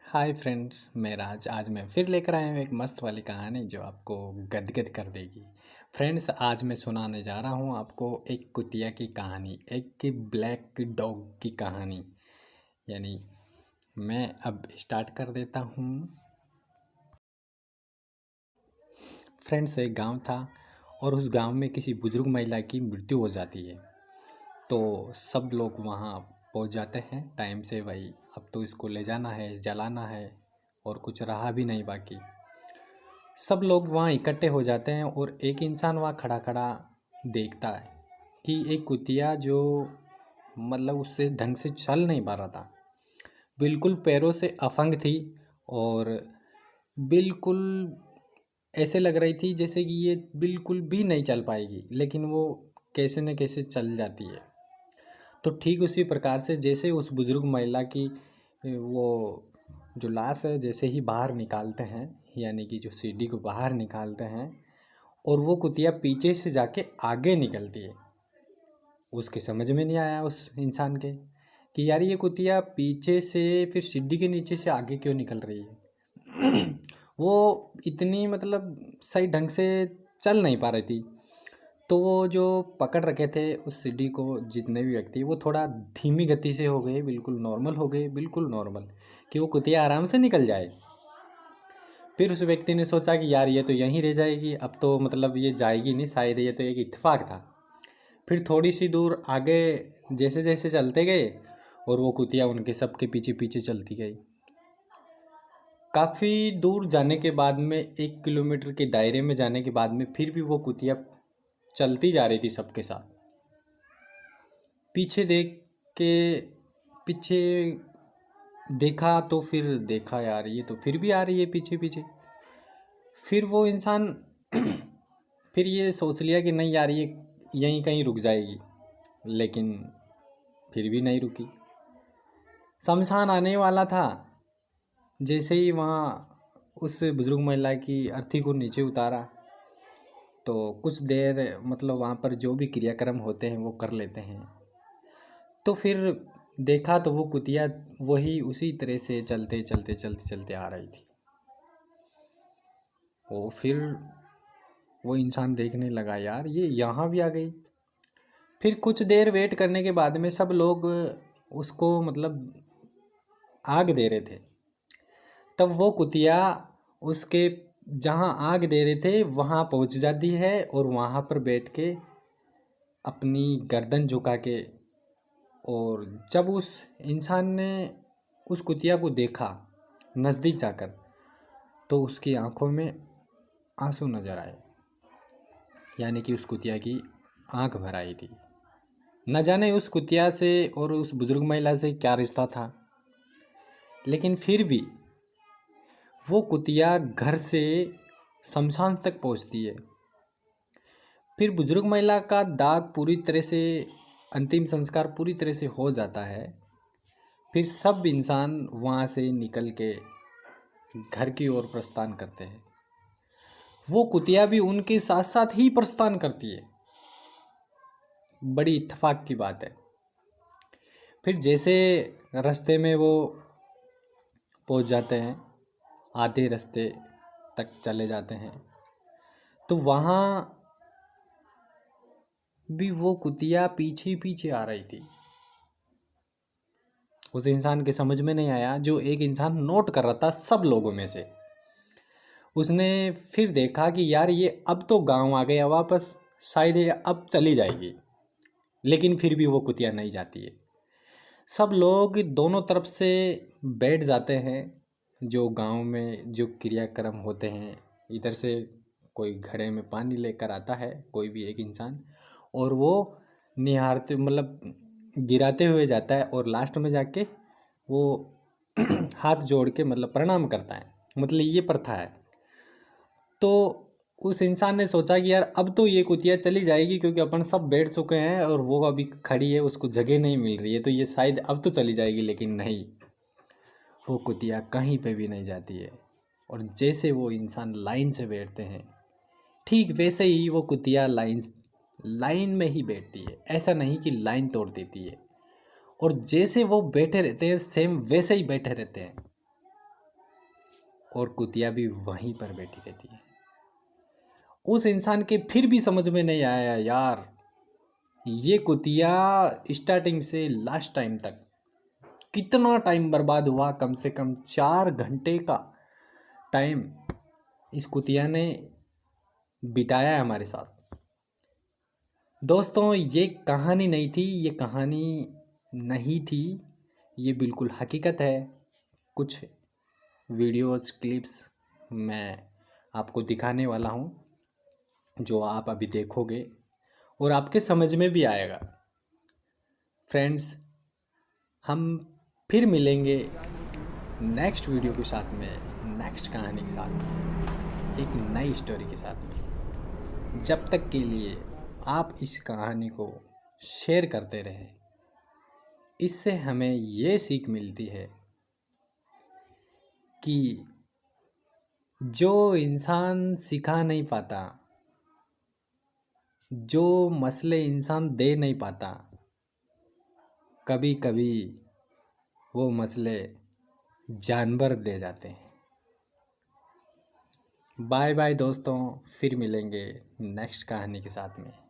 Hi friends, मैं राज। आज मैं फिर लेकर आया हूँ एक मस्त वाली कहानी जो आपको गदगद कर देगी। फ्रेंड्स, आज मैं सुनाने जा रहा हूँ आपको एक कुतिया की कहानी, एक ब्लैक डॉग की कहानी। यानी मैं अब स्टार्ट कर देता हूँ। फ्रेंड्स, एक गांव था और उस गांव में किसी बुजुर्ग महिला की मृत्यु हो जाती है। तो सब लोग वहाँ पहुँच जाते हैं टाइम से। भाई, अब तो इसको ले जाना है, जलाना है और कुछ रहा भी नहीं बाकी। सब लोग वहाँ इकट्ठे हो जाते हैं और एक इंसान वहाँ खड़ा खड़ा देखता है कि एक कुतिया जो उससे ढंग से चल नहीं पा रहा था, बिल्कुल पैरों से अफंग थी और बिल्कुल ऐसे लग रही थी जैसे कि ये बिल्कुल भी नहीं चल पाएगी, लेकिन वो कैसे न कैसे चल जाती है। तो ठीक उसी प्रकार से जैसे उस बुज़ुर्ग महिला की वो जो लाश है जैसे ही बाहर निकालते हैं, यानी कि जो सीढ़ी को बाहर निकालते हैं और वो कुतिया पीछे से जाके आगे निकलती है। उसके समझ में नहीं आया उस इंसान के कि यार ये कुतिया पीछे से फिर सीढ़ी के नीचे से आगे क्यों निकल रही है। वो इतनी सही ढंग से चल नहीं पा रही थी। तो वो जो पकड़ रखे थे उस सीढ़ी को, जितने भी व्यक्ति, वो थोड़ा धीमी गति से हो गए, बिल्कुल नॉर्मल हो गए, बिल्कुल नॉर्मल, कि वो कुतिया आराम से निकल जाए। फिर उस व्यक्ति ने सोचा कि यार ये तो यहीं रह जाएगी, अब तो ये जाएगी नहीं, शायद ये तो एक इत्तेफाक था। फिर थोड़ी सी दूर आगे जैसे जैसे चलते गए और वो कुतिया उनके सबके पीछे पीछे चलती गई। काफ़ी दूर जाने के बाद में, 1 किलोमीटर के दायरे में जाने के बाद में, फिर भी वो कुतिया चलती जा रही थी सबके साथ। पीछे देख के पीछे देखा तो फिर देखा यार ये तो फिर भी आ रही है पीछे पीछे। फिर वो इंसान फिर ये सोच लिया कि नहीं यार, ये यहीं कहीं रुक जाएगी, लेकिन फिर भी नहीं रुकी। शमशान आने वाला था, जैसे ही वहाँ उस बुज़ुर्ग महिला की अर्थी को नीचे उतारा तो कुछ देर वहाँ पर जो भी क्रियाक्रम होते हैं वो कर लेते हैं। तो फिर देखा तो वो कुतिया वही उसी तरह से चलते चलते चलते चलते आ रही थी। फिर वो इंसान देखने लगा, यार ये यहाँ भी आ गई। फिर कुछ देर वेट करने के बाद में सब लोग उसको आग दे रहे थे। तब वो कुतिया उसके जहाँ आग दे रहे थे वहाँ पहुँच जाती है और वहाँ पर बैठ के अपनी गर्दन झुका के, और जब उस इंसान ने उस कुतिया को देखा नज़दीक जाकर तो उसकी आंखों में आंसू नज़र आए। यानी कि उस कुतिया की आंख भर आई थी। न जाने उस कुतिया से और उस बुज़ुर्ग महिला से क्या रिश्ता था, लेकिन फिर भी वो कुतिया घर से शमशान तक पहुंचती है। फिर बुजुर्ग महिला का दाग पूरी तरह से, अंतिम संस्कार पूरी तरह से हो जाता है। फिर सब इंसान वहाँ से निकल के घर की ओर प्रस्थान करते हैं। वो कुतिया भी उनके साथ साथ ही प्रस्थान करती है। बड़ी इत्तेफाक की बात है। फिर जैसे रास्ते में वो पहुँच जाते हैं, आधे रास्ते तक चले जाते हैं, तो वहाँ भी वो कुतिया पीछे पीछे आ रही थी। उस इंसान के समझ में नहीं आया, जो एक इंसान नोट कर रहा था सब लोगों में से, उसने फिर देखा कि यार ये अब तो गांव आ गया वापस, शायद ये अब चली जाएगी, लेकिन फिर भी वो कुतिया नहीं जाती है। सब लोग दोनों तरफ से बैठ जाते हैं। जो गांव में जो क्रियाक्रम होते हैं, इधर से कोई घड़े में पानी लेकर आता है, कोई भी एक इंसान, और वो निहारते गिराते हुए जाता है और लास्ट में जाके वो हाथ जोड़ के प्रणाम करता है। ये प्रथा है। तो उस इंसान ने सोचा कि यार अब तो ये कुतिया चली जाएगी, क्योंकि अपन सब बैठ चुके हैं और वो अभी खड़ी है, उसको जगह नहीं मिल रही है, तो ये शायद अब तो चली जाएगी। लेकिन नहीं, वो कुतिया कहीं पे भी नहीं जाती है। और जैसे वो इंसान लाइन से बैठते हैं, ठीक वैसे ही वो कुतिया लाइन में ही बैठती है। ऐसा नहीं कि लाइन तोड़ देती है। और जैसे वो बैठे रहते हैं, सेम वैसे ही बैठे रहते हैं। और कुतिया भी वहीं पर बैठी रहती है। उस इंसान के फिर भी समझ में नहीं आया यार, ये कुतिया स्टार्टिंग से लास्ट टाइम तक कितना टाइम बर्बाद हुआ, कम से कम 4 घंटे का टाइम इस कुतिया ने बिताया है हमारे साथ। दोस्तों ये कहानी नहीं थी, ये कहानी नहीं थी, ये बिल्कुल हकीकत है। कुछ वीडियोस क्लिप्स मैं आपको दिखाने वाला हूँ जो आप अभी देखोगे और आपके समझ में भी आएगा। फ्रेंड्स, हम फिर मिलेंगे नेक्स्ट वीडियो के साथ में, नेक्स्ट कहानी के साथ में, एक नई स्टोरी के साथ में। जब तक के लिए आप इस कहानी को शेयर करते रहें। इससे हमें ये सीख मिलती है कि जो इंसान सिखा नहीं पाता, जो मसले इंसान दे नहीं पाता, कभी कभी वो मसले जानवर दे जाते हैं। बाय बाय दोस्तों, फिर मिलेंगे नेक्स्ट कहानी के साथ में।